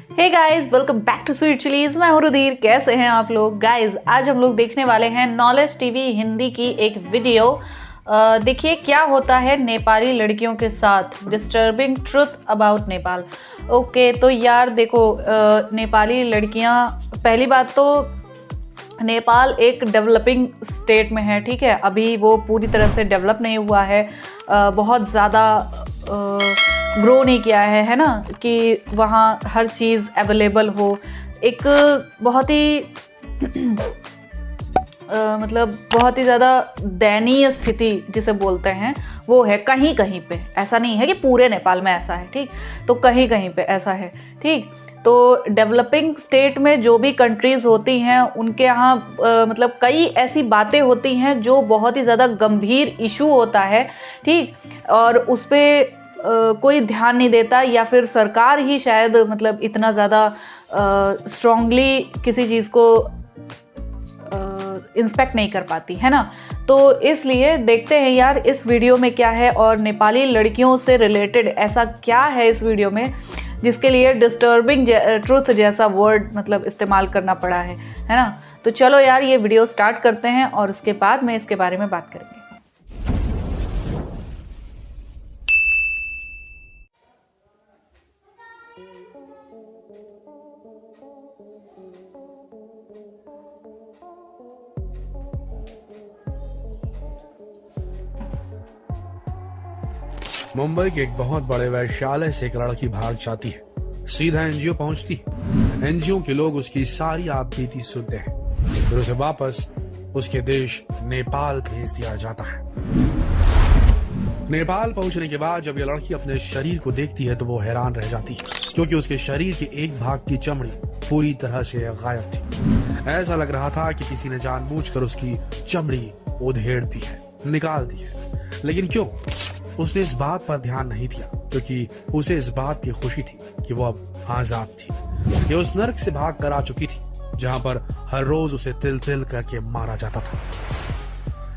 Hey guys, welcome back to Sweet Chillies. मैं हूं रुधीर। कैसे हैं आप लोग गाइस? आज हम लोग देखने वाले हैं नॉलेज टीवी हिंदी की एक वीडियो। देखिए क्या होता है नेपाली लड़कियों के साथ, disturbing truth about Nepal. Okay तो यार देखो, नेपाली लड़कियां, पहली बात तो नेपाल एक डेवलपिंग स्टेट में है, ठीक है। अभी वो पूरी तरह से डेवलप नहीं हुआ है, बहुत ज़्यादा ग्रो नहीं किया है ना, कि वहाँ हर चीज़ अवेलेबल हो। एक बहुत ही मतलब बहुत ही ज़्यादा दयनीय स्थिति जिसे बोलते हैं वो है कहीं कहीं पे। ऐसा नहीं है कि पूरे नेपाल में ऐसा है, ठीक, तो कहीं कहीं पे ऐसा है, ठीक। तो डेवलपिंग स्टेट में जो भी कंट्रीज़ होती हैं उनके यहाँ मतलब कई ऐसी बातें होती हैं जो बहुत ही ज़्यादा गंभीर इशू होता है, ठीक, और उस पर कोई ध्यान नहीं देता, या फिर सरकार ही शायद मतलब इतना ज़्यादा स्ट्रांगली किसी चीज़ को इंस्पेक्ट नहीं कर पाती है ना। तो इसलिए देखते हैं यार इस वीडियो में क्या है, और नेपाली लड़कियों से रिलेटेड ऐसा क्या है इस वीडियो में जिसके लिए डिस्टर्बिंग ट्रुथ जैसा वर्ड मतलब इस्तेमाल करना पड़ा है ना। तो चलो यार ये वीडियो स्टार्ट करते हैं और उसके बाद में इसके बारे में बात करेंगे। मुंबई के एक बहुत बड़े वैश्यालय से एक लड़की भाग जाती है, सीधा एनजीओ पहुंचती है। एनजीओ के लोग उसकी सारी आपबीती सुनते हैं, फिर उसे वापस उसके देश नेपाल भेज दिया जाता है। नेपाल पहुंचने के बाद जब यह लड़की अपने शरीर को देखती है तो वो हैरान रह जाती है, क्योंकि उसके शरीर के एक भाग की चमड़ी पूरी तरह से गायब थी। ऐसा लग रहा था कि किसी ने जानबूझकर उसकी चमड़ी उधेड़ दी है, निकाल दी है। लेकिन क्यों? उसने इस बात पर ध्यान नहीं दिया, क्योंकि उसे इस बात की खुशी थी कि वो अब आजाद थी। ये उस नर्क से भाग कर आ चुकी थी जहां पर हर रोज उसे तिल तिल करके मारा जाता था।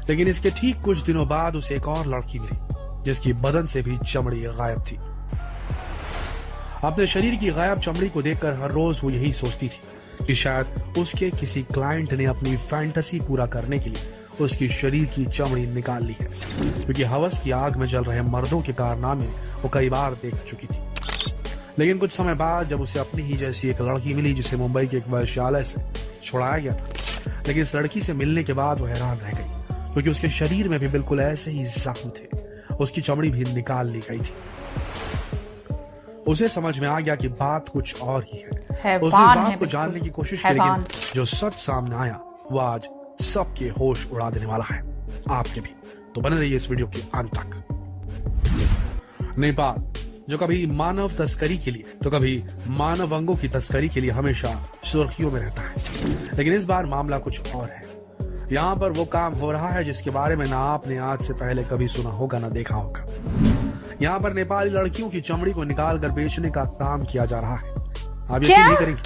लेकिन इसके ठीक कुछ दिनों बाद उसे एक और लड़की मिली जिसकी बदन से भी चमड़ी गायब थी। अपने शरीर की गायब चमड़ी को देखकर हर रोज वो यही सोचती थी कि शायद उसके किसी क्लाइंट ने अपनी फैंटेसी पूरा करने के लिए उसकी शरीर की चमड़ी निकाल ली है, क्योंकि हवस की आग में जल रहे मर्दों के कारनामे वो कई बार देख चुकी थी। लेकिन कुछ समय बाद जब उसे अपनी ही जैसी एक लड़की मिली जिसे मुंबई के एक वैश्यालय से छुड़ाया गया था, लेकिन इस लड़की से मिलने के बाद वो हैरान रह गई, क्योंकि उसके शरीर में भी बिल्कुल ऐसे ही जख्म थे, उसकी चमड़ी भी निकाल ली गई थी। उसे समझ में आ गया कि बात कुछ और ही है। उसने इस बात को जानने की कोशिश की, लेकिन जो सच सामने आया वो आज सबके होश उड़ा देने वाला है, आपके भी। तो बने रहिए इस वीडियो के अंत तक। नेपाल जो कभी मानव तस्करी के लिए तो कभी मानव अंगों की तस्करी के लिए हमेशा सुर्खियों में रहता है, लेकिन इस बार मामला कुछ और है। यहाँ पर वो काम हो रहा है जिसके बारे में ना आपने आज से पहले कभी सुना होगा ना देखा होगा। यहाँ पर नेपाली लड़कियों की चमड़ी को निकाल कर बेचने का काम किया जा रहा है। आप यकीन नहीं करेंगे,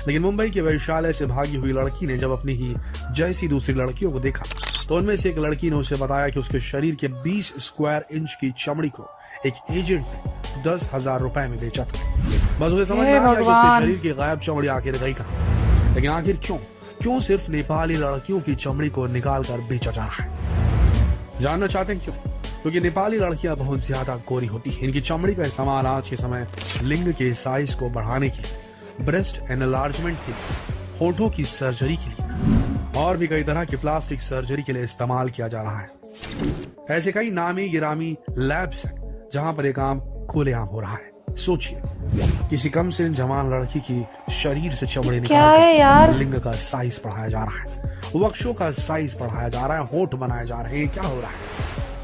लेकिन मुंबई के वैश्यालय से भागी हुई लड़की ने जब अपनी ही जैसी दूसरी लड़कियों को देखा तो उनमें से एक लड़की ने उसे बताया कि उसके शरीर के 20 स्क्वायर इंच की चमड़ी को एक एजेंट ने 10,000 रुपए में बेचा था। बस उसे समझ में आ गया कि उसके शरीर की गायब चमड़ी आखिर गई कहां। लेकिन आखिर क्यों सिर्फ नेपाली लड़कियों की चमड़ी को निकाल कर बेचा जा रहा है? जानना चाहते हैं क्यों? क्योंकि नेपाली लड़कियां बहुत ज्यादा गोरी होती हैं। इनकी चमड़ी का इस्तेमाल आज के समय लिंग के साइज को बढ़ाने के लिए, ब्रेस्ट एनलार्जमेंट के लिए, होठों की सर्जरी के लिए और भी कई तरह की प्लास्टिक सर्जरी के लिए इस्तेमाल किया जा रहा है। ऐसे कई नामी गिरामी लैब्स हैं जहां पर ये काम खुलेआम हो रहा है। सोचिए, किसी कम से जवान लड़की की शरीर से चमड़ी निकाल लिंग का साइज बढ़ाया जा रहा है, वक्षों का साइज बढ़ाया जा रहा है, होठ बनाए जा रहे हैं। क्या हो रहा है?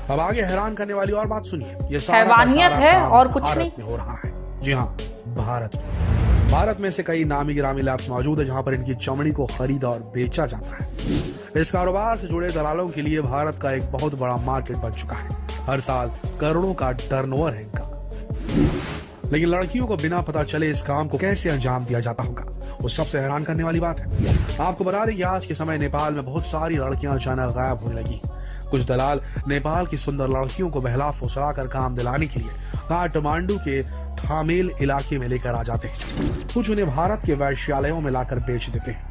अब आगे हैरान करने वाली और बात सुनिए। ये सारा है और कुछ भारत में हो रहा है। जी हाँ, भारत में से कई नामी गिरामी लैब्स मौजूद है जहां पर इनकी चमड़ी को खरीदा और बेचा जाता है। इस कारोबार से जुड़े दलालों के लिए भारत का एक बहुत बड़ा मार्केट बन चुका है। हर साल करोड़ों का टर्नओवर है इनका। लेकिन लड़कियों को बिना पता चले इस काम को कैसे अंजाम दिया जाता होगा, वो सबसे हैरान करने वाली बात है। आपको बता दें कि आज के समय नेपाल में बहुत सारी लड़कियां अचानक गायब होने लगी। कुछ दलाल नेपाल की सुंदर लड़कियों को बहला फुसला कर काम दिलाने के लिए काठमांडू के थामेल इलाके में लेकर आ जाते हैं। कुछ उन्हें भारत के वैश्यालयों में लाकर बेच देते हैं।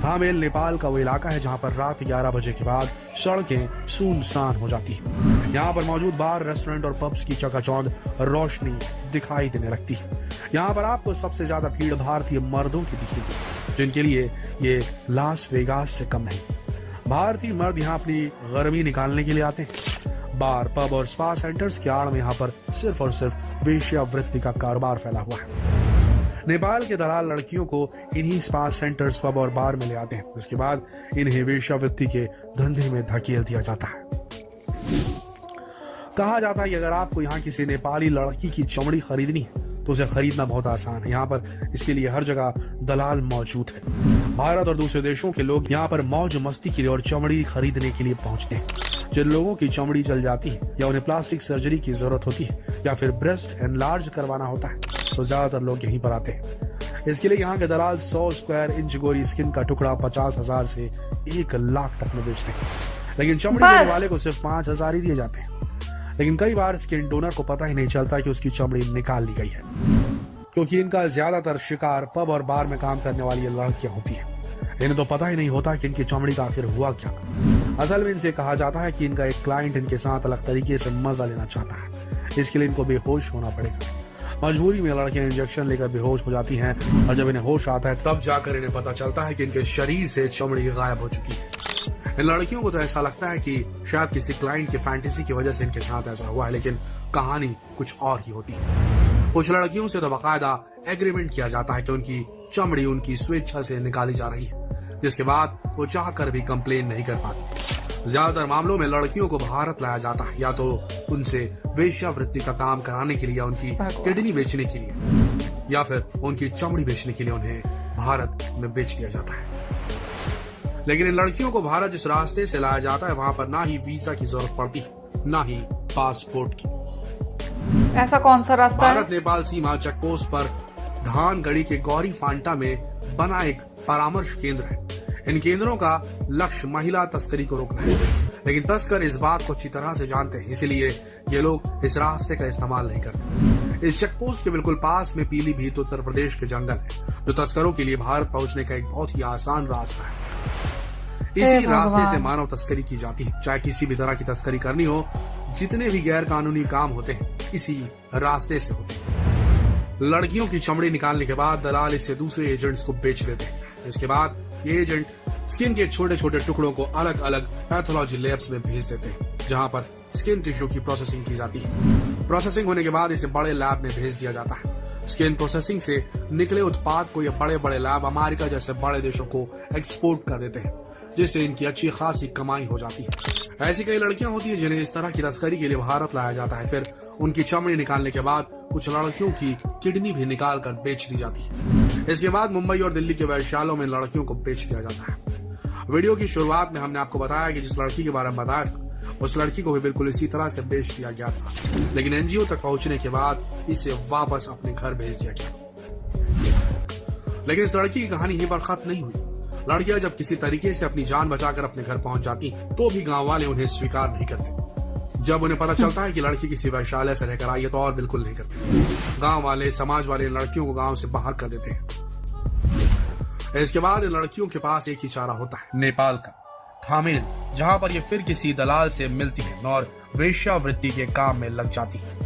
थामेल नेपाल का वो इलाका है जहाँ पर रात 11 बजे के बाद सड़कें सुनसान हो जाती है। यहाँ पर मौजूद बार, रेस्टोरेंट और पब्स की चकाचौंध रोशनी दिखाई देने लगती है। यहाँ पर आपको सबसे ज्यादा भीड़ भारतीय मर्दों की दिखेगी, जिनके लिए ये लास वेगास से कम नहीं। भारतीय मर्द यहाँ अपनी गर्मी निकालने के लिए आते हैं। बार, पब और स्पा सेंटर्स की आड़ में यहाँ पर सिर्फ और सिर्फ वेश्यावृत्ति का कारोबार फैला हुआ है। नेपाल के दलाल लड़कियों को इन्हीं स्पा सेंटर्स, पब और बार में ले आते हैं। उसके बाद इन्हें वेश्यावृत्ति के धंधे में धकेल दिया जाता है। कहा जाता है कि अगर आपको यहाँ किसी नेपाली लड़की की चमड़ी खरीदनी है तो उसे खरीदना बहुत आसान है। यहाँ पर इसके लिए हर जगह दलाल मौजूद है। भारत और दूसरे देशों के लोग यहाँ पर मौज मस्ती के लिए और चमड़ी खरीदने के लिए पहुंचते हैं। जिन लोगों की चमड़ी जल जाती है या उन्हें प्लास्टिक सर्जरी की जरूरत होती है या फिर ब्रेस्ट एनलार्ज करवाना होता है तो ज्यादातर लोग यहीं पर आते हैं। इसके लिए यहाँ के दलाल 100 स्क्वायर इंच गोरी स्किन का टुकड़ा 50,000 से 1 लाख तक में बेचते हैं। लेकिन चमड़ी देने वाले को सिर्फ 5,000 ही दिए जाते हैं। लेकिन कई बार स्किन डोनर को पता ही नहीं चलता कि उसकी चमड़ी निकाल ली गई है, क्योंकि इनका ज्यादातर शिकार पब और बार में काम करने वाली लड़कियां होती हैं। इन्हें तो पता ही नहीं होता कि इनकी चमड़ी का आखिर हुआ क्या। असल में इनसे कहा जाता है कि इनका एक क्लाइंट इनके साथ अलग तरीके से मजा लेना चाहता है, इसके लिए इनको बेहोश होना पड़ेगा। मजबूरी में लड़कियां इंजेक्शन लेकर बेहोश हो जाती हैं और जब इन्हें होश आता है तब जाकर इन्हें पता चलता है कि इनके शरीर से चमड़ी गायब हो चुकी है। इन लड़कियों को तो ऐसा लगता है कि शायद किसी क्लाइंट की फैंटेसी की वजह से इनके साथ ऐसा हुआ है, लेकिन कहानी कुछ और ही होती है। कुछ लड़कियों से तो बाकायदा एग्रीमेंट किया जाता है कि उनकी चमड़ी उनकी स्वेच्छा से निकाली जा रही है, जिसके बाद वो चाहकर भी कंप्लेन नहीं कर पाती। ज्यादातर मामलों में लड़कियों को भारत लाया जाता है या तो उनसे वेश्यावृत्ति का काम कराने के लिए या उनकी किडनी बेचने के लिए या फिर उनकी चमड़ी बेचने के लिए उन्हें भारत में बेच दिया जाता है। लेकिन इन लड़कियों को भारत जिस रास्ते से लाया जाता है वहां पर ना ही वीजा की जरूरत पड़ती ना ही पासपोर्ट की। ऐसा कौन सा रास्ता है? भारत नेपाल सीमा चेकपोस्ट पर धानगढ़ी के गौरी फांटा में बना एक परामर्श केंद्र है। इन केंद्रों का लक्ष्य महिला तस्करी को रोकना है, लेकिन तस्कर इस बात को अच्छी तरह से जानते हैं, इसीलिए ये लोग इस रास्ते का इस्तेमाल नहीं करते। इस चेकपोस्ट के बिल्कुल पास में पीलीभीत उत्तर प्रदेश के जंगल है, जो तस्करों के लिए भारत पहुंचने का एक बहुत ही आसान रास्ता है। इसी रास्ते से मानव तस्करी की जाती है। चाहे किसी भी तरह की तस्करी करनी हो, जितने भी गैर कानूनी काम होते हैं इसी रास्ते से होते हैं। लड़कियों की चमड़ी निकालने के बाद दलाल इसे दूसरे एजेंट्स को बेच देते हैं। इसके बाद ये एजेंट स्किन के छोटे छोटे टुकड़ों को अलग अलग पैथोलॉजी लैब्स में भेज देते हैं, जहां पर स्किन टिश्यू की प्रोसेसिंग की जाती है। प्रोसेसिंग होने के बाद इसे बड़े लैब में भेज दिया जाता है। स्किन प्रोसेसिंग से निकले उत्पाद को ये बड़े बड़े लैब अमेरिका जैसे बड़े देशों को एक्सपोर्ट कर देते हैं, जिससे इनकी अच्छी खासी कमाई हो जाती है। ऐसी कई लड़कियां होती हैं जिन्हें इस तरह की तस्करी के लिए भारत लाया जाता है। फिर उनकी चमड़ी निकालने के बाद कुछ लड़कियों की किडनी भी निकाल कर बेच दी जाती है। इसके बाद मुंबई और दिल्ली के वैश्यालयों में लड़कियों को बेच दिया जाता है। वीडियो की शुरुआत में हमने आपको बताया कि जिस लड़की के बारे में बताया था उस लड़की को भी बिल्कुल इसी तरह से बेच दिया गया था, लेकिन एनजीओ तक पहुंचने के बाद इसे वापस अपने घर भेज दिया गया। लेकिन इस लड़की की कहानी यहीं पर खत्म नहीं हुई। लड़कियां जब किसी तरीके से अपनी जान बचाकर अपने घर पहुंच जाती तो भी गांव वाले उन्हें स्वीकार नहीं करते। जब उन्हें पता चलता है कि लड़की किसी वैश्यालय से रहकर आई है तो और बिल्कुल नहीं करते। गांव वाले, समाज वाले लड़कियों को गांव से बाहर कर देते हैं। इसके बाद इन लड़कियों के पास एक ही चारा होता है, नेपाल का थामेल, जहां पर ये फिर किसी दलाल से मिलती है और वेश्यावृत्ति के काम में लग जाती है।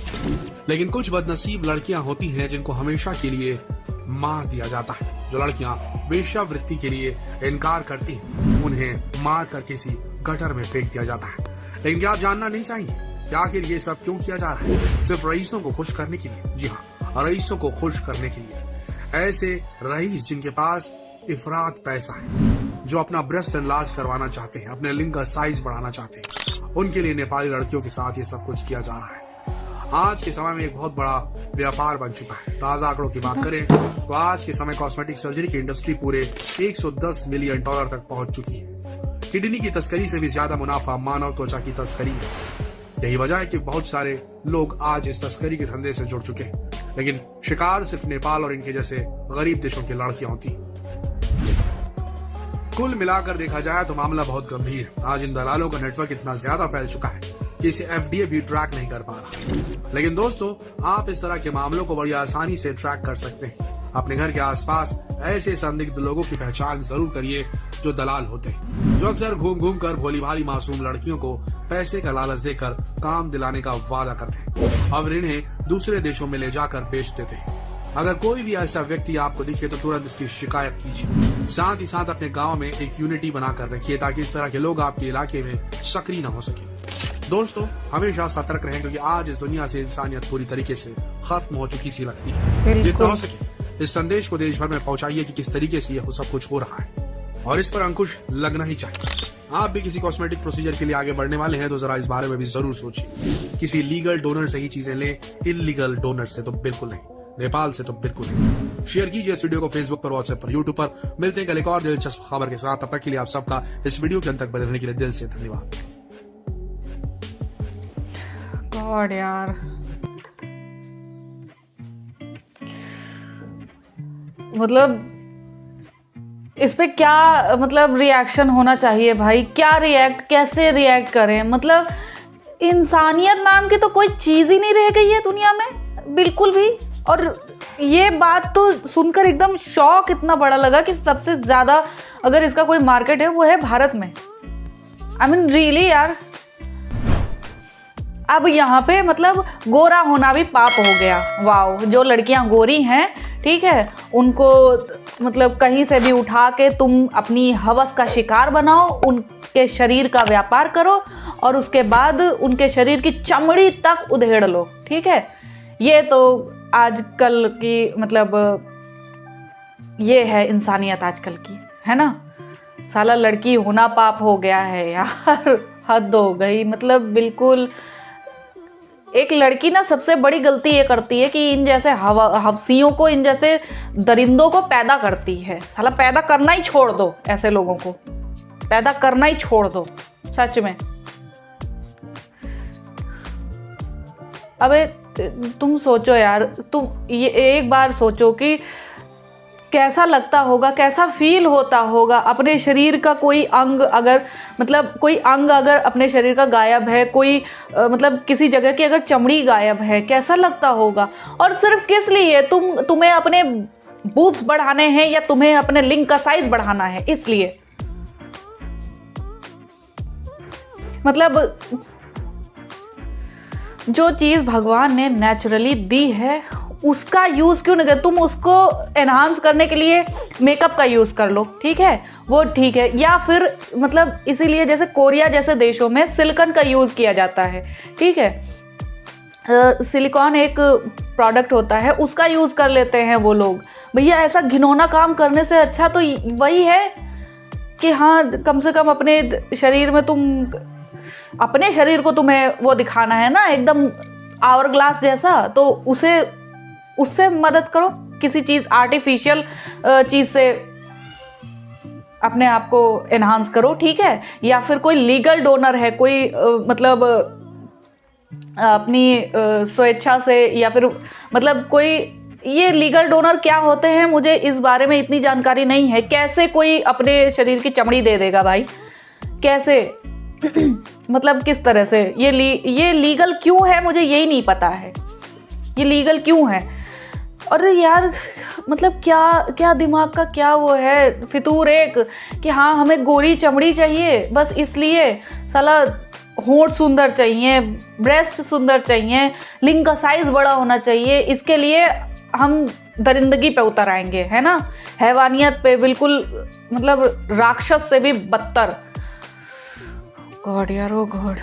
लेकिन कुछ बदनसीब लड़कियां होती हैं जिनको हमेशा के लिए मार दिया जाता है। जो लड़कियां वेश्यावृत्ति के लिए इनकार करती हैं उन्हें मार कर किसी गटर में फेंक दिया जाता है। लेकिन क्या आप जानना नहीं चाहेंगे कि आखिर ये सब क्यों किया जा रहा है? सिर्फ रईसों को खुश करने के लिए। जी हाँ, रईसों को खुश करने के लिए। ऐसे रईस जिनके पास इफरात पैसा है, जो अपना ब्रेस्ट एनलार्ज करवाना चाहते हैं, अपने लिंग का साइज बढ़ाना चाहते हैं, उनके लिए नेपाली लड़कियों के साथ ये सब कुछ किया जा रहा है। आज के समय में एक बहुत बड़ा व्यापार बन चुका है। ताजा आंकड़ों की बात करें तो आज के समय कॉस्मेटिक सर्जरी की इंडस्ट्री पूरे 110 मिलियन डॉलर तक पहुंच चुकी है। किडनी की तस्करी से भी ज्यादा मुनाफा मानव त्वचा की तस्करी है। यही वजह है कि बहुत सारे लोग आज इस तस्करी के धंधे से जुड़ चुके हैं, लेकिन शिकार सिर्फ नेपाल और इनके जैसे गरीब देशों की लड़कियां होती। कुल मिलाकर देखा जाए तो मामला बहुत गंभीर। आज इन दलालों का नेटवर्क इतना ज्यादा फैल चुका है कि इसे FDA भी ट्रैक नहीं कर पा रहा। लेकिन दोस्तों, आप इस तरह के मामलों को बड़ी आसानी से ट्रैक कर सकते हैं। अपने घर के आसपास ऐसे संदिग्ध लोगों की पहचान जरूर करिए जो दलाल होते हैं, जो अक्सर घूम घूम कर भोली भाली मासूम लड़कियों को पैसे का लालच देकर काम दिलाने का वादा करते हैं और इन्हें दूसरे देशों में ले जाकर बेच देते हैं। अगर कोई भी ऐसा व्यक्ति आपको दिखे तो तुरंत इसकी शिकायत कीजिए। साथ ही साथ अपने गांव में एक यूनिटी बनाकर रखिए ताकि इस तरह के लोग आपके इलाके में सक्रिय न हो सके। दोस्तों, हमेशा सतर्क रहें क्योंकि आज इस दुनिया से इंसानियत पूरी तरीके से खत्म हो चुकी सी लगती है। जितना हो सके इस संदेश को देश भर में पहुंचाइए कि किस तरीके से यह सब कुछ हो रहा है और इस पर अंकुश लगना ही चाहिए। आप भी किसी कॉस्मेटिक प्रोसीजर के लिए आगे बढ़ने वाले हैं तो जरा इस बारे में भी जरूर सोचिए। किसी लीगल डोनर से ही चीजें लें, इलीगल डोनर से तो बिल्कुल नहीं, नेपाल से तो बिल्कुल नहीं। शेयर कीजिए इस वीडियो को फेसबुक पर, व्हाट्सएप पर, यूट्यूब पर। मिलते हैं कल एक और दिलचस्प खबर के साथ। तब तक के लिए आप सबका इस वीडियो के अंत तक बने रहने के लिए दिल से धन्यवाद। गॉड यार, मतलब इस पे क्या मतलब रिएक्शन होना चाहिए भाई? क्या कैसे रिएक्ट करें? मतलब इंसानियत नाम की तो कोई चीज ही नहीं रह गई है दुनिया में बिल्कुल भी। और ये बात तो सुनकर एकदम शॉक इतना बड़ा लगा कि सबसे ज्यादा अगर इसका कोई मार्केट है वो है भारत में। आई मीन रियली यार, अब यहाँ पे मतलब गोरा होना भी पाप हो गया। वाओ, जो लड़कियां गोरी हैं, ठीक है, उनको मतलब कहीं से भी उठा के तुम अपनी हवस का शिकार बनाओ, उनके शरीर का व्यापार करो और उसके बाद उनके शरीर की चमड़ी तक उधेड़ लो, ठीक है। ये तो आजकल की मतलब ये है इंसानियत आजकल की, है ना। साला लड़की होना पाप हो गया है यार, हद हो गई। मतलब बिल्कुल एक लड़की ना सबसे बड़ी गलती ये करती है कि इन जैसे हवसियों को, इन जैसे दरिंदों को पैदा करती है। साला पैदा करना ही छोड़ दो, ऐसे लोगों को पैदा करना ही छोड़ दो सच में। अबे तुम सोचो यार, तुम ये एक बार सोचो कि कैसा लगता होगा, कैसा फील होता होगा अपने शरीर का कोई अंग अगर मतलब कोई अंग अगर अपने शरीर का गायब है, कोई मतलब किसी जगह की अगर चमड़ी गायब है, कैसा लगता होगा। और सिर्फ किस लिए? तुम्हें अपने बूब्स बढ़ाने हैं या तुम्हें अपने लिंग का साइज बढ़ाना है, इसलिए। मतलब जो चीज भगवान ने नेचुरली दी है उसका यूज क्यों नहीं कर? तुम उसको एनहांस करने के लिए मेकअप का यूज कर लो, ठीक है, वो ठीक है। या फिर मतलब इसीलिए जैसे कोरिया जैसे देशों में सिलिकॉन का यूज किया जाता है, ठीक है। सिलिकॉन एक प्रोडक्ट होता है, उसका यूज कर लेते हैं वो लोग। भैया ऐसा घिनौना काम करने से अच्छा तो वही है कि हाँ, कम से कम अपने शरीर में अपने शरीर को तुम्हें वो दिखाना है ना एकदम आवर ग्लास जैसा, तो उससे मदद करो। किसी चीज आर्टिफिशियल चीज से अपने आप को एनहांस करो, ठीक है। या फिर कोई लीगल डोनर है, कोई मतलब अपनी स्वेच्छा से, या फिर मतलब कोई ये लीगल डोनर क्या होते हैं मुझे इस बारे में इतनी जानकारी नहीं है। कैसे कोई अपने शरीर की चमड़ी दे देगा भाई? कैसे? मतलब किस तरह से? ये लीगल क्यों है मुझे यही नहीं पता है, ये लीगल क्यों है। और यार मतलब क्या दिमाग का क्या वो है फितूर एक कि हाँ हमें गोरी चमड़ी चाहिए, बस इसलिए साला होंठ सुंदर चाहिए, ब्रेस्ट सुंदर चाहिए, लिंग का साइज बड़ा होना चाहिए, इसके लिए हम दरिंदगी पे उतर आएंगे, है ना, हैवानियत पे, बिल्कुल मतलब राक्षस से भी बदतर। गॉड यार, ओ गॉड,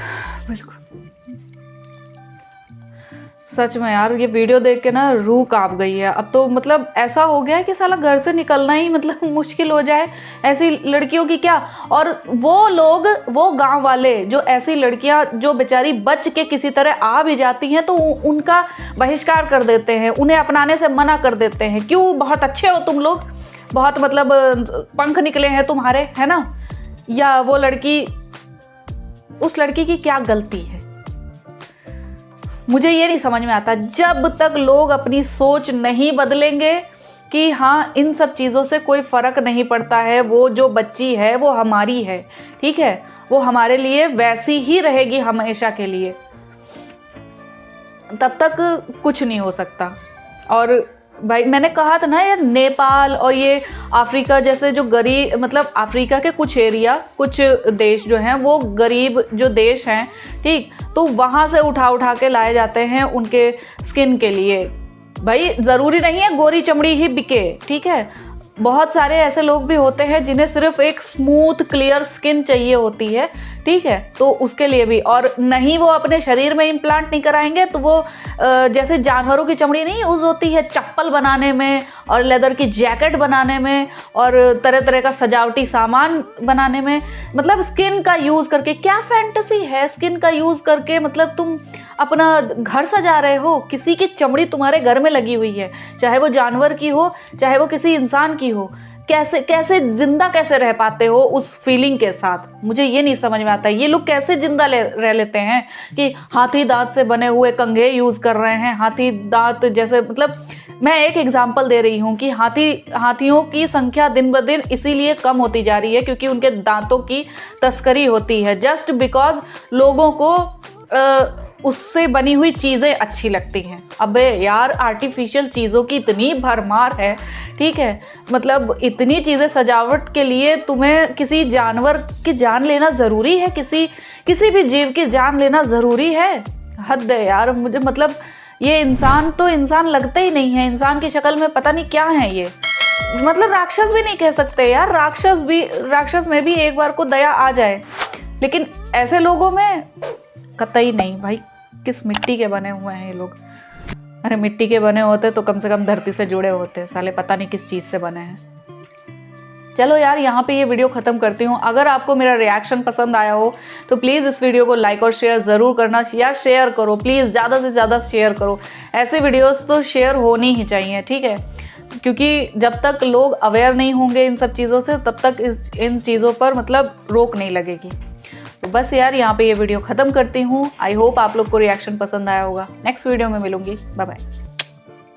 बिल्कुल सच में यार ये वीडियो देख के ना रूह कांप गई है। अब तो मतलब ऐसा हो गया है कि साला घर से निकलना ही मतलब मुश्किल हो जाए ऐसी लड़कियों की क्या। और वो लोग, वो गांव वाले जो ऐसी लड़कियां जो बेचारी बच के किसी तरह आ भी जाती हैं तो उनका बहिष्कार कर देते हैं, उन्हें अपनाने से मना कर देते हैं। क्यों? बहुत अच्छे हो तुम लोग, बहुत मतलब पंख निकले हैं तुम्हारे, है ना। या वो लड़की, उस लड़की की क्या गलती है मुझे ये नहीं समझ में आता। जब तक लोग अपनी सोच नहीं बदलेंगे कि हाँ इन सब चीज़ों से कोई फ़र्क नहीं पड़ता है, वो जो बच्ची है वो हमारी है, ठीक है, वो हमारे लिए वैसी ही रहेगी हमेशा के लिए, तब तक कुछ नहीं हो सकता। और भाई मैंने कहा था ना यार, नेपाल और ये अफ्रीका जैसे जो गरीब, मतलब अफ्रीका के कुछ एरिया, कुछ देश जो हैं वो गरीब जो देश हैं, ठीक, तो वहाँ से उठा के लाए जाते हैं उनके स्किन के लिए। भाई ज़रूरी नहीं है गोरी चमड़ी ही बिके, ठीक है, बहुत सारे ऐसे लोग भी होते हैं जिन्हें सिर्फ एक स्मूथ क्लियर स्किन चाहिए होती है, ठीक है, तो उसके लिए भी। और नहीं वो अपने शरीर में इम्प्लांट नहीं कराएंगे तो वो जैसे जानवरों की चमड़ी नहीं यूज़ होती है चप्पल बनाने में और लेदर की जैकेट बनाने में और तरह तरह का सजावटी सामान बनाने में, मतलब स्किन का यूज़ करके, क्या फैंटेसी है स्किन का यूज़ करके, मतलब तुम अपना घर सजा रहे हो, किसी की चमड़ी तुम्हारे घर में लगी हुई है, चाहे वो जानवर की हो चाहे वो किसी इंसान की हो, कैसे जिंदा कैसे रह पाते हो उस फीलिंग के साथ, मुझे ये नहीं समझ में आता है। ये लोग कैसे जिंदा रह लेते हैं कि हाथी दांत से बने हुए कंघे यूज़ कर रहे हैं, हाथी दांत जैसे, मतलब मैं एक एग्जांपल दे रही हूँ कि हाथियों की संख्या दिन ब दिन इसीलिए कम होती जा रही है क्योंकि उनके दांतों की तस्करी होती है, जस्ट बिकॉज लोगों को उससे बनी हुई चीज़ें अच्छी लगती हैं। अबे यार, आर्टिफिशियल चीज़ों की इतनी भरमार है, ठीक है, मतलब इतनी चीज़ें सजावट के लिए तुम्हें किसी जानवर की जान लेना ज़रूरी है, किसी भी जीव की जान लेना ज़रूरी है? हद है यार, मुझे मतलब ये इंसान तो इंसान लगते ही नहीं है, इंसान की शक्ल में पता नहीं क्या है ये, मतलब राक्षस भी नहीं कह सकते यार, राक्षस में भी एक बार को दया आ जाए, लेकिन ऐसे लोगों में कतई नहीं। भाई किस मिट्टी के बने हुए हैं ये लोग? अरे मिट्टी के बने होते तो कम से कम धरती से जुड़े होते, साले पता नहीं किस चीज़ से बने हैं। चलो यार, यहाँ पे ये वीडियो ख़त्म करती हूँ। अगर आपको मेरा रिएक्शन पसंद आया हो तो प्लीज़ इस वीडियो को लाइक और शेयर ज़रूर करना। यार शेयर करो प्लीज़, ज़्यादा से ज़्यादा शेयर करो, ऐसे वीडियोज़ तो शेयर होनी ही चाहिए, ठीक है, क्योंकि जब तक लोग अवेयर नहीं होंगे इन सब चीज़ों से तब तक इन चीज़ों पर मतलब रोक नहीं लगेगी। तो बस यार, यहाँ पे ये वीडियो ख़त्म करती हूँ। आई होप आप लोग को रिएक्शन पसंद आया होगा। नेक्स्ट वीडियो में मिलूंगी, बाय बाय।